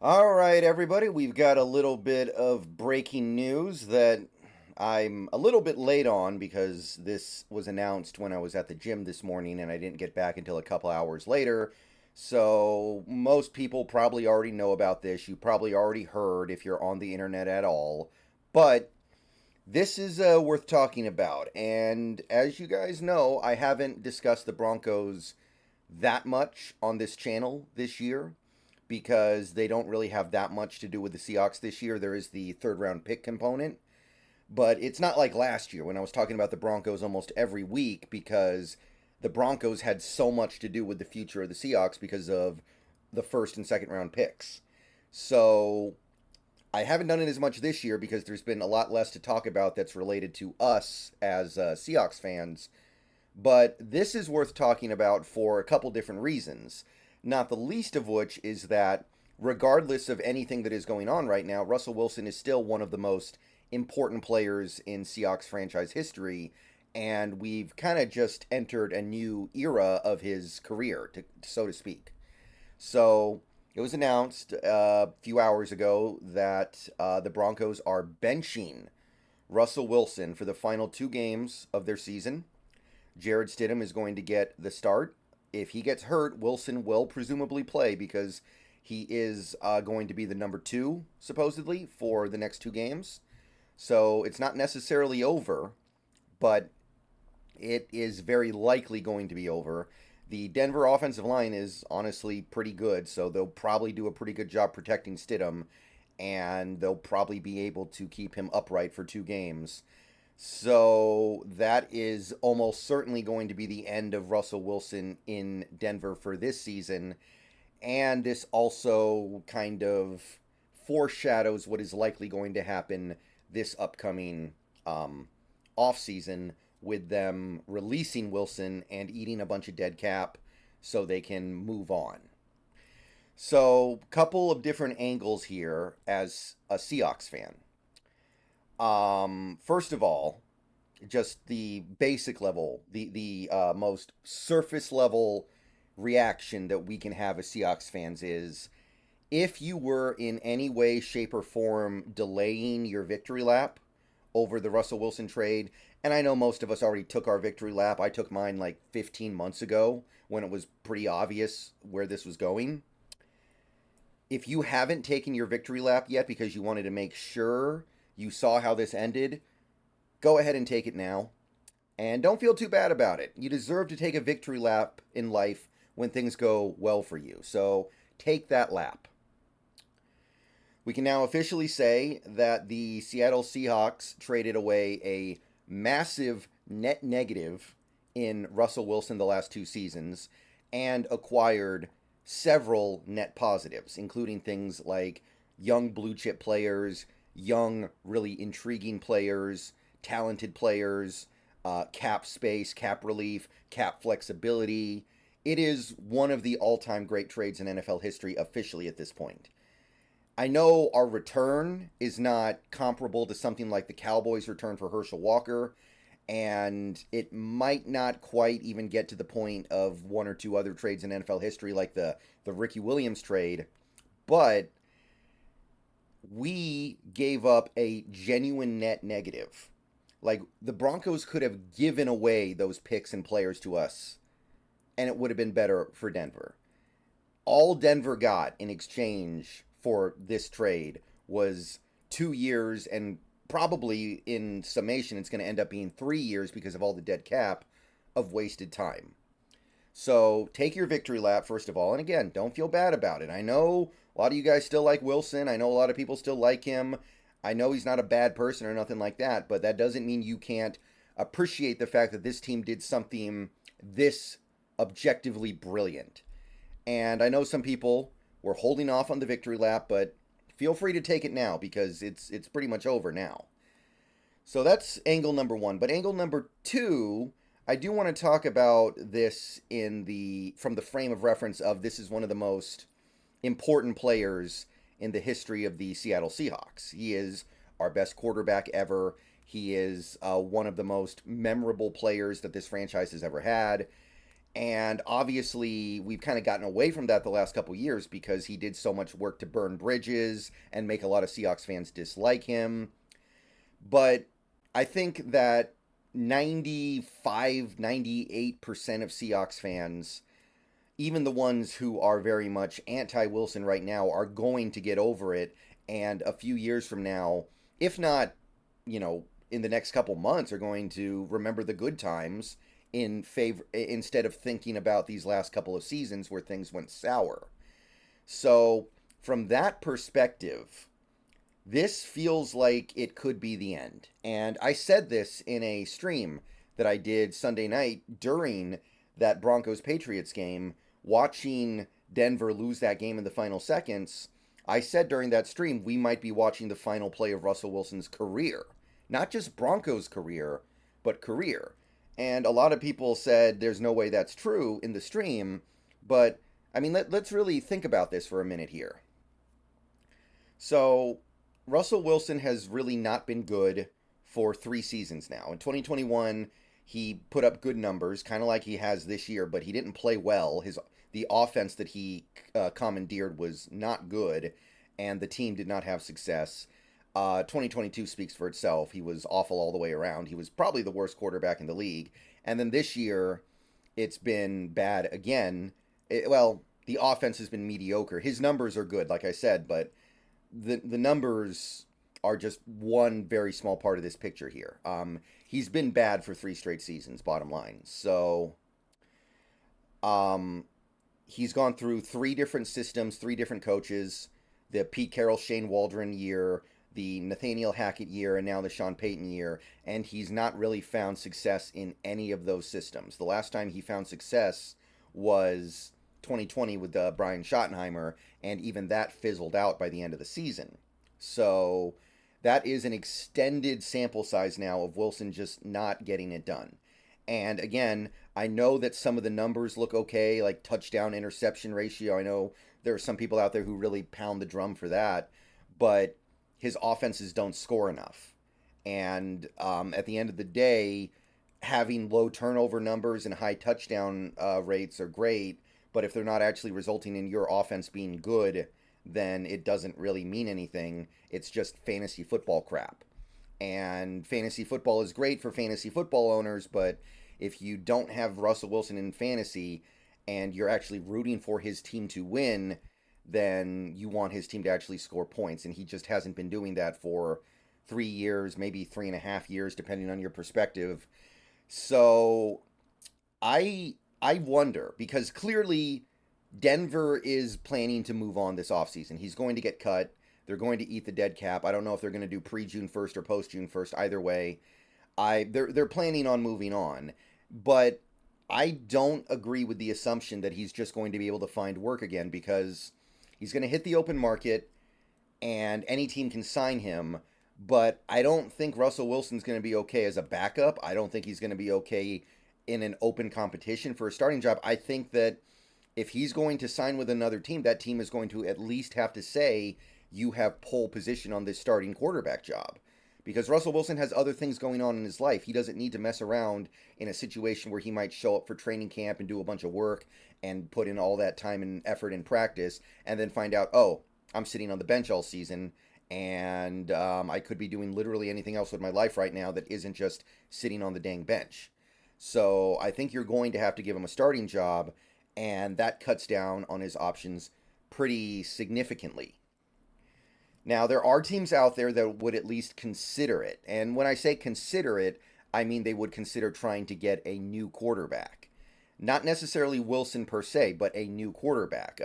All right, everybody, we've got a little bit of breaking news that I'm a little bit late on because this was announced when I was at the gym this morning and I didn't get back until a couple hours later. So, most people probably already know about this. You probably already heard if you're on the internet at all. But this is worth talking about. And as you guys know, I haven't discussed the Broncos that much on this channel this year because they don't really have that much to do with the Seahawks this year. There is the third round pick component, but it's not like last year when I was talking about the Broncos almost every week because the Broncos had so much to do with the future of the Seahawks because of the first and second round picks. So I haven't done it as much this year because there's been a lot less to talk about that's related to us as Seahawks fans. But this is worth talking about for a couple different reasons. Not the least of which is that, regardless of anything that is going on right now, Russell Wilson is still one of the most important players in Seahawks franchise history. And we've kind of just entered a new era of his career, so to speak. So it was announced a few hours ago that the Broncos are benching Russell Wilson for the final two games of their season. Jared Stidham is going to get the start. If he gets hurt, Wilson will presumably play because he is going to be the number two, supposedly, for the next two games. So it's not necessarily over, but it is very likely going to be over. The Denver offensive line is honestly pretty good, so they'll probably do a pretty good job protecting Stidham, and they'll probably be able to keep him upright for two games. So that is almost certainly going to be the end of Russell Wilson in Denver for this season. And this also kind of foreshadows what is likely going to happen this upcoming offseason with them releasing Wilson and eating a bunch of dead cap so they can move on. So, couple of different angles here as a Seahawks fan. First of all, just the basic level, the most surface level reaction that we can have as Seahawks fans is if you were in any way, shape, or form delaying your victory lap over the Russell Wilson trade, and I know most of us already took our victory lap. I took mine like 15 months ago when it was pretty obvious where this was going. If you haven't taken your victory lap yet because you wanted to make sure you saw how this ended, go ahead and take it now. And don't feel too bad about it. You deserve to take a victory lap in life when things go well for you. So take that lap. We can now officially say that the Seattle Seahawks traded away a massive net negative in Russell Wilson the last two seasons and acquired several net positives, including things like young blue chip players, young, really intriguing players, talented players, cap space, cap relief, cap flexibility. It is one of the all time great trades in NFL history officially at this point. I know our return is not comparable to something like the Cowboys' return for Herschel Walker, and it might not quite even get to the point of one or two other trades in NFL history like the Ricky Williams trade, but we gave up a genuine net negative. Like, the Broncos could have given away those picks and players to us, and it would have been better for Denver. All Denver got in exchange for this trade was 2 years, and probably in summation, it's going to end up being 3 years because of all the dead cap of wasted time. So take your victory lap, first of all. And again, don't feel bad about it. I know a lot of you guys still like Wilson. I know a lot of people still like him. I know he's not a bad person or nothing like that, but that doesn't mean you can't appreciate the fact that this team did something this objectively brilliant. And I know some people were holding off on the victory lap, but feel free to take it now because it's pretty much over now. So that's angle number one. But angle number two, I do want to talk about this from the frame of reference of this is one of the most important players in the history of the Seattle Seahawks. He is our best quarterback ever. He is one of the most memorable players that this franchise has ever had. And obviously, we've kind of gotten away from that the last couple years because he did so much work to burn bridges and make a lot of Seahawks fans dislike him. But I think that 98% of Seahawks fans, even the ones who are very much anti Wilson right now, are going to get over it. And a few years from now, if not, in the next couple months, are going to remember the good times in favor instead of thinking about these last couple of seasons where things went sour. So, from that perspective, this feels like it could be the end. And I said this in a stream that I did Sunday night during that Broncos Patriots game, watching Denver lose that game in the final seconds. I said during that stream, we might be watching the final play of Russell Wilson's career. Not just Broncos' career, but career. And a lot of people said there's no way that's true in the stream. But, I mean, let's really think about this for a minute here. So, Russell Wilson has really not been good for 3 seasons now. In 2021, he put up good numbers, kind of like he has this year, but he didn't play well. The offense that he commandeered was not good, and the team did not have success. 2022 speaks for itself. He was awful all the way around. He was probably the worst quarterback in the league. And then this year, it's been bad again. The offense has been mediocre. His numbers are good, like I said, but the numbers are just one very small part of this picture here. He's been bad for 3 straight seasons, bottom line. So, he's gone through 3 different systems, 3 different coaches: the Pete Carroll, Shane Waldron year, the Nathaniel Hackett year, and now the Sean Payton year. And he's not really found success in any of those systems. The last time he found success was 2020 with Brian Schottenheimer, and even that fizzled out by the end of the season. So that is an extended sample size now of Wilson just not getting it done. And again, I know that some of the numbers look okay, like touchdown interception ratio. I know there are some people out there who really pound the drum for that, but his offenses don't score enough. And at the end of the day, having low turnover numbers and high touchdown rates are great, but if they're not actually resulting in your offense being good, then it doesn't really mean anything. It's just fantasy football crap. And fantasy football is great for fantasy football owners, but if you don't have Russell Wilson in fantasy and you're actually rooting for his team to win, then you want his team to actually score points. And he just hasn't been doing that for 3 years, maybe 3.5 years, depending on your perspective. So I wonder, because clearly Denver is planning to move on this offseason. He's going to get cut. They're going to eat the dead cap. I don't know if they're going to do pre-June 1st or post-June 1st. Either way, they're planning on moving on. But I don't agree with the assumption that he's just going to be able to find work again, because he's going to hit the open market and any team can sign him. But I don't think Russell Wilson's going to be okay as a backup. I don't think he's going to be okay in an open competition for a starting job. I think that if he's going to sign with another team, that team is going to at least have to say, you have pole position on this starting quarterback job. Because Russell Wilson has other things going on in his life. He doesn't need to mess around in a situation where he might show up for training camp and do a bunch of work and put in all that time and effort in practice and then find out, oh, I'm sitting on the bench all season and I could be doing literally anything else with my life right now that isn't just sitting on the dang bench. So I think you're going to have to give him a starting job, and that cuts down on his options pretty significantly. Now, there are teams out there that would at least consider it. And when I say consider it, I mean they would consider trying to get a new quarterback. Not necessarily Wilson per se, but a new quarterback.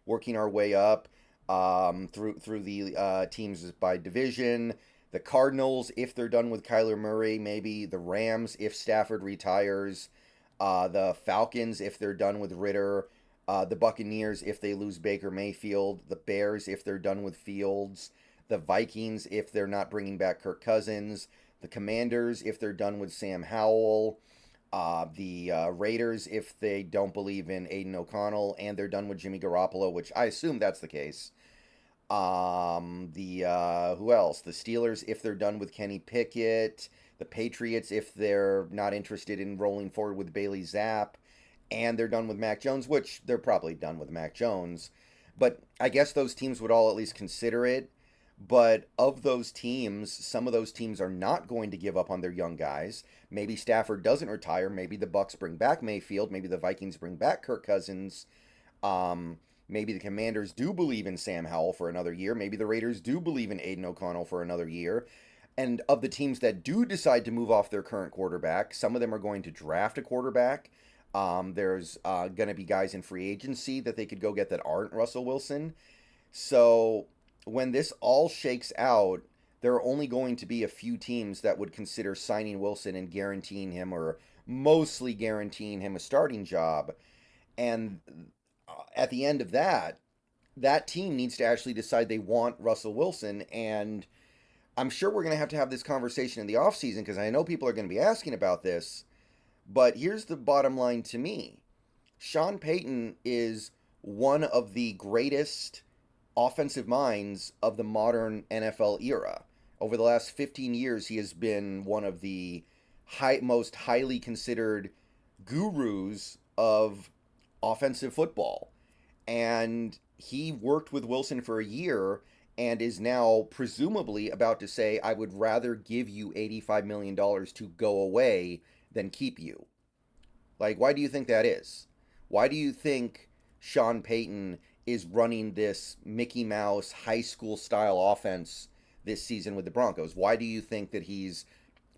Working our way up through the teams by division. The Cardinals, if they're done with Kyler Murray, maybe. The Rams, if Stafford retires. The Falcons, if they're done with Ritter. The Buccaneers, if they lose Baker Mayfield. The Bears, if they're done with Fields. The Vikings, if they're not bringing back Kirk Cousins. The Commanders, if they're done with Sam Howell. The Raiders, if they don't believe in Aiden O'Connell and they're done with Jimmy Garoppolo, which I assume that's the case. Who else? The Steelers, if they're done with Kenny Pickett. The Patriots, if they're not interested in rolling forward with Bailey Zapp. and they're done with Mac Jones, which they're probably done with Mac Jones. But I guess those teams would all at least consider it. But of those teams, some of those teams are not going to give up on their young guys. Maybe Stafford doesn't retire. Maybe the Bucks bring back Mayfield. Maybe the Vikings bring back Kirk Cousins. Maybe the Commanders do believe in Sam Howell for another year. Maybe the Raiders do believe in Aiden O'Connell for another year. And of the teams that do decide to move off their current quarterback, some of them are going to draft a quarterback. There's going to be guys in free agency that they could go get that aren't Russell Wilson. So when this all shakes out, there are only going to be a few teams that would consider signing Wilson and guaranteeing him, or mostly guaranteeing him, a starting job. And at the end of that, that team needs to actually decide they want Russell Wilson. And I'm sure we're going to have this conversation in the offseason because I know people are going to be asking about this. But here's the bottom line to me. Sean Payton is one of the greatest offensive minds of the modern NFL era. Over the last 15 years, he has been one of the most highly considered gurus of offensive football. And he worked with Wilson for a year and is now presumably about to say, I would rather give you $85 million to go away than keep you. Like, why do you think that is? Why do you think Sean Payton is running this Mickey Mouse high school style offense this season with the Broncos? Why do you think that he's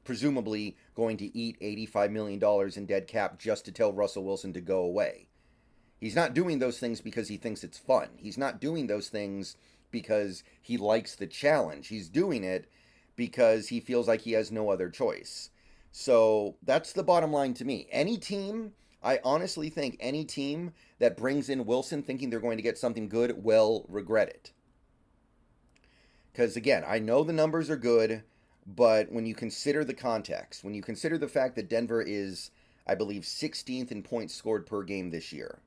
presumably going to eat $85 million in dead cap just to tell Russell Wilson to go away? He's not doing those things because he thinks it's fun. He's not doing those things because he likes the challenge. He's doing it because he feels like he has no other choice. So that's the bottom line to me. Any team, I honestly think any team that brings in Wilson thinking they're going to get something good will regret it. Because again, I know the numbers are good, but when you consider the context, when you consider the fact that Denver is, I believe, 16th in points scored per game this year,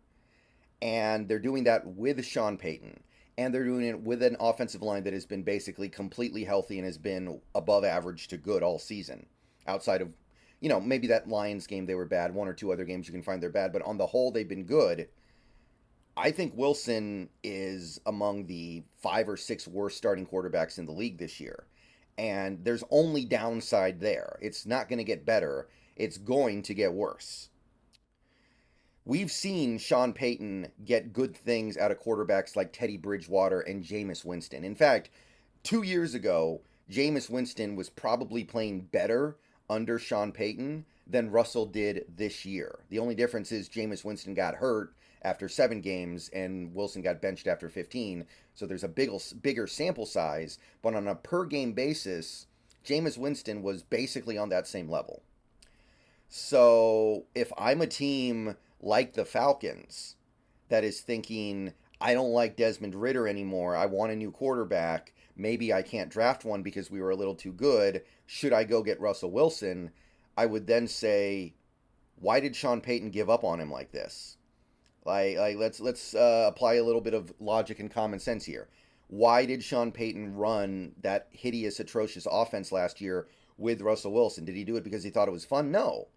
and they're doing that with Sean Payton, and they're doing it with an offensive line that has been basically completely healthy and has been above average to good all season. Outside of, maybe that Lions game they were bad. One or two other games you can find they're bad. But on the whole, they've been good. I think Wilson is among the 5 or 6 worst starting quarterbacks in the league this year. And there's only downside there. It's not going to get better. It's going to get worse. We've seen Sean Payton get good things out of quarterbacks like Teddy Bridgewater and Jameis Winston. In fact, 2 years ago, Jameis Winston was probably playing better under Sean Payton than Russell did this year. The only difference is Jameis Winston got hurt after 7 games and Wilson got benched after 15. So there's a bigger sample size. But on a per game basis, Jameis Winston was basically on that same level. So if I'm a team like the Falcons that is thinking, I don't like Desmond Ridder anymore, I want a new quarterback, maybe I can't draft one because we were a little too good, should I go get Russell Wilson? I would then say, why did Sean Payton give up on him like this? Let's apply a little bit of logic and common sense here. Why did Sean Payton run that hideous, atrocious offense last year with Russell Wilson? Did he do it because he thought it was fun? No.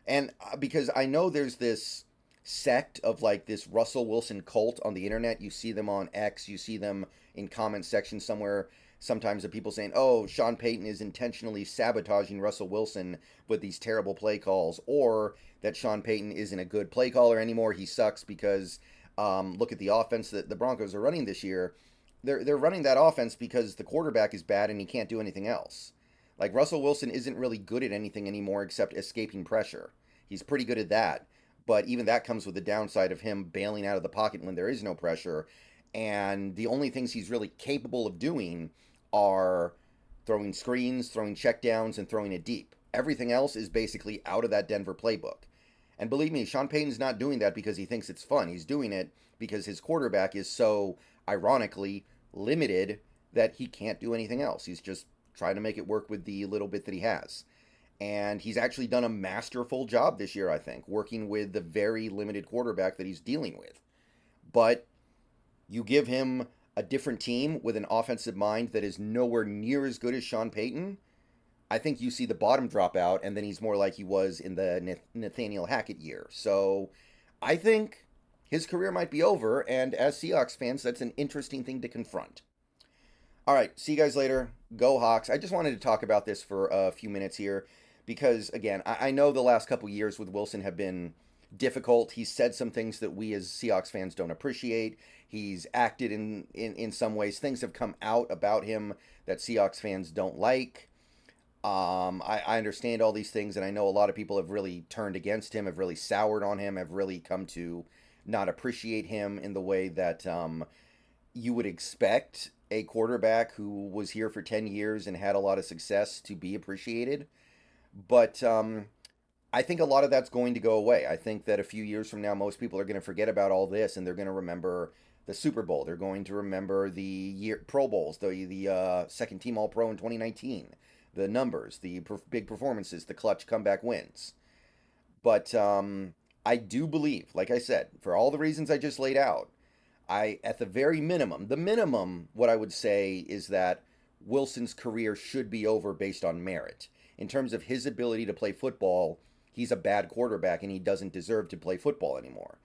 And because I know there's this sect of like this Russell Wilson cult on the internet. You see them on X, you see them in comment sections somewhere. Sometimes the people saying, oh, Sean Payton is intentionally sabotaging Russell Wilson with these terrible play calls, or that Sean Payton isn't a good play caller anymore. He sucks because look at the offense that the Broncos are running this year. They're running that offense because the quarterback is bad and he can't do anything else. Like, Russell Wilson isn't really good at anything anymore except escaping pressure. He's pretty good at that. But even that comes with the downside of him bailing out of the pocket when there is no pressure. And the only things he's really capable of doing are throwing screens, throwing checkdowns, and throwing it deep. Everything else is basically out of that Denver playbook. And believe me, Sean Payton's not doing that because he thinks it's fun. He's doing it because his quarterback is so, ironically, limited that he can't do anything else. He's just trying to make it work with the little bit that he has. And he's actually done a masterful job this year, I think, working with the very limited quarterback that he's dealing with. But you give him a different team with an offensive mind that is nowhere near as good as Sean Payton, I think you see the bottom drop out, and then he's more like he was in the Nathaniel Hackett year. So I think his career might be over, and as Seahawks fans, that's an interesting thing to confront. All right, see you guys later. Go Hawks. I just wanted to talk about this for a few minutes here because, again, I know the last couple years with Wilson have been difficult. He's said some things that we as Seahawks fans don't appreciate. He's acted in some ways. Things have come out about him that Seahawks fans don't like. I understand all these things, and I know a lot of people have really turned against him, have really soured on him, have really come to not appreciate him in the way that you would expect a quarterback who was here for 10 years and had a lot of success to be appreciated. But I think a lot of that's going to go away. I think that a few years from now, most people are going to forget about all this and they're going to remember the Super Bowl. They're going to remember the Pro Bowls, the second team All Pro in 2019, the numbers, the big performances, the clutch comeback wins. But I do believe, like I said, for all the reasons I just laid out, at the very minimum, what I would say is that Wilson's career should be over based on merit. In terms of his ability to play football, he's a bad quarterback and he doesn't deserve to play football anymore.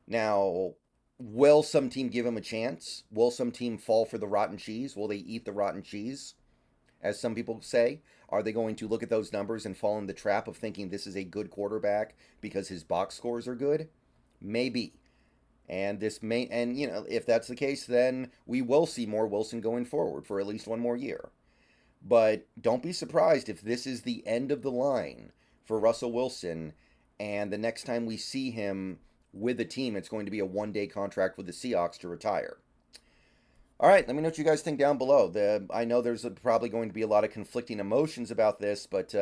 Now, will some team give him a chance? Will some team fall for the rotten cheese? Will they eat the rotten cheese, as some people say? Are they going to look at those numbers and fall in the trap of thinking this is a good quarterback because his box scores are good? Maybe. And if that's the case, then we will see more Wilson going forward for at least one more year. But don't be surprised if this is the end of the line for Russell Wilson, and the next time we see him with a team, it's going to be a one-day contract with the Seahawks to retire. All right, let me know what you guys think down below. I know there's probably going to be a lot of conflicting emotions about this, but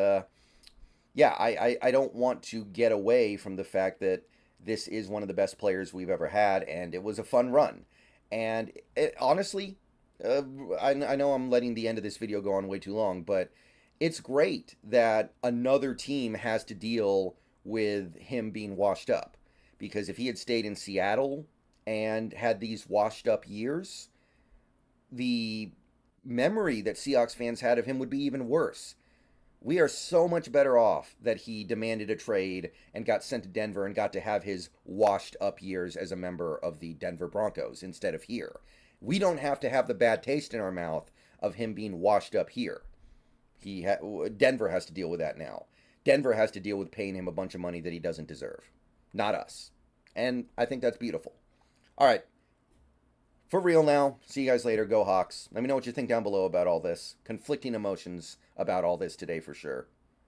yeah, I don't want to get away from the fact that this is one of the best players we've ever had, and it was a fun run. And honestly, I know I'm letting the end of this video go on way too long, but it's great that another team has to deal with him being washed up. Because if he had stayed in Seattle and had these washed up years, the memory that Seahawks fans had of him would be even worse. We are so much better off that he demanded a trade and got sent to Denver and got to have his washed up years as a member of the Denver Broncos instead of here. We don't have to have the bad taste in our mouth of him being washed up here. Denver has to deal with that now. Denver has to deal with paying him a bunch of money that he doesn't deserve. Not us. And I think that's beautiful. All right. For real now. See you guys later. Go Hawks. Let me know what you think down below about all this. Conflicting emotions about all this today for sure.